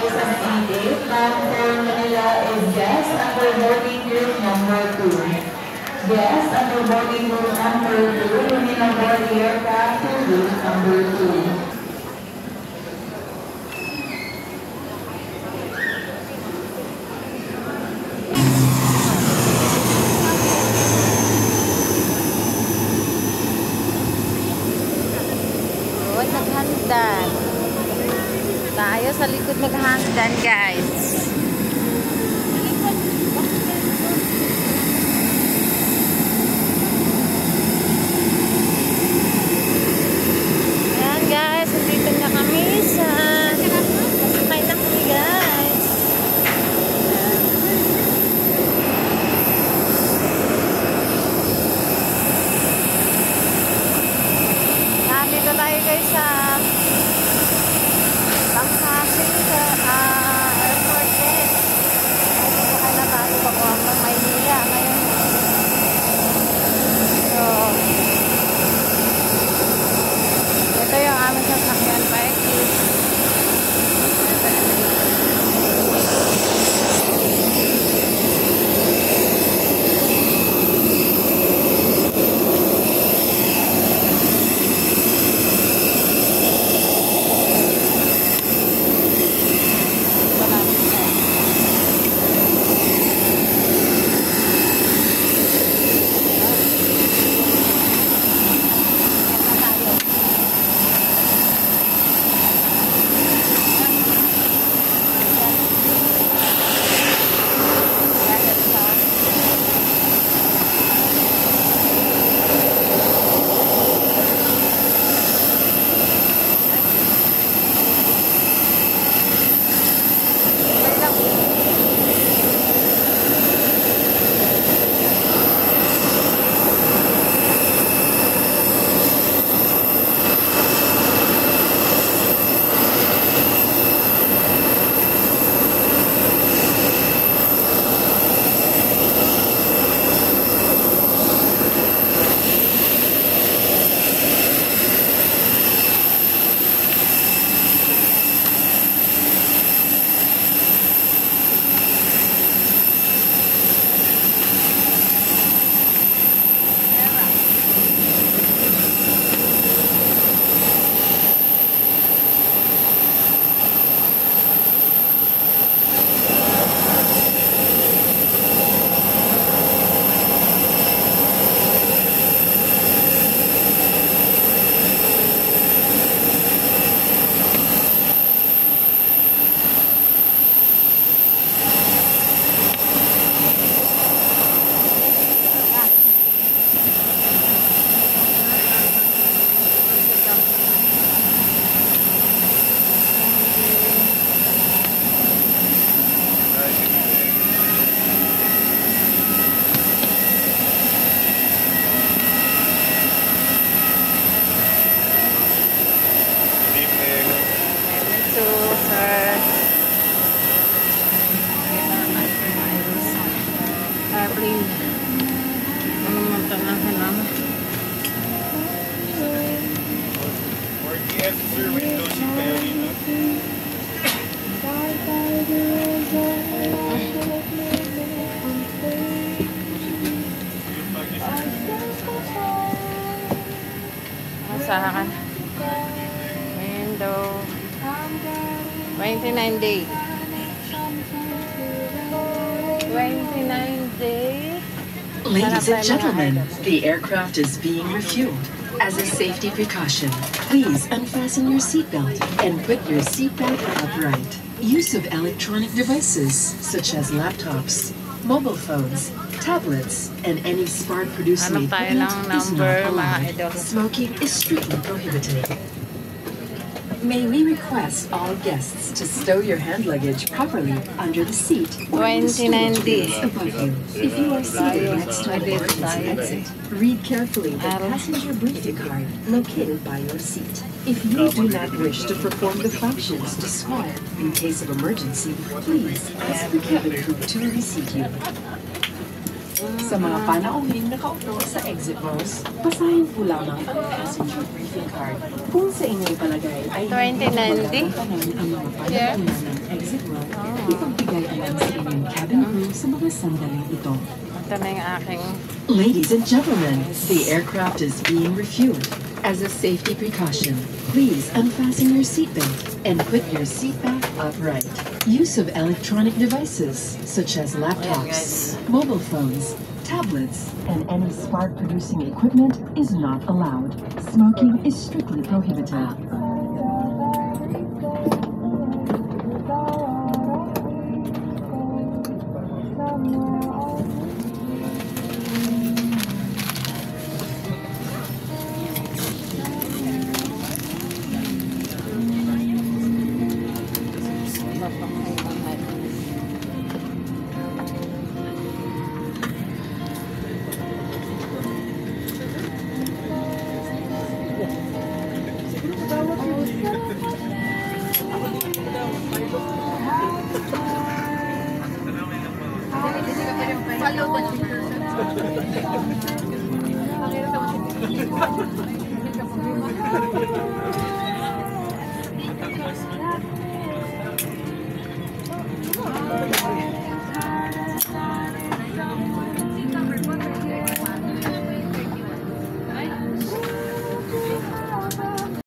passengers and seated. Bound for Manila is guests under boarding group number 2. Guests under boarding group number 2 remain on board the aircraft to group number 2. Naghandaan. Tayo sa likod maghandaan, guys. Ayan, guys. Nandito na kami sa masakay na kami, guys. Nandito tayo, guys, sa airport din. Ay, na tayo papuang Maynila ngayon. So, ito yung aming sasakyan pa exit. Airplane. Ano naman tanahan naman? Or yes, sir, window seat kayo dito. Masahan. Window. 29 day. 29 day. Ladies and gentlemen, the aircraft is being refueled. As a safety precaution, please unfasten your seatbelt and put your seatbelt upright. Use of electronic devices such as laptops, mobile phones, tablets, and any spark-producing equipment is not allowed. Smoking is strictly prohibited. May we request all guests to stow your hand luggage properly under the seat or in the storage bins above you. If you are seated next to an emergency exit, read carefully the passenger briefing card located by your seat. If you do not wish to perform the functions described in case of emergency, please ask the cabin crew to receive you. Sa mga panauhing nakaupo sa exit rows, basahin po lamang ang passenger briefing card. Kung sa inyong palagay ay 2090. ang mga panauhing exit row, ipagbigay alam sa inyong cabin crew sa mga sandaling ito. Ito na yung aking... Ladies and gentlemen, the aircraft is being refueled. As a safety precaution, please unfasten your seatbelt and put your seat back upright. Use of electronic devices such as laptops, mobile phones, tablets, and any spark-producing equipment is not allowed. Smoking is strictly prohibited.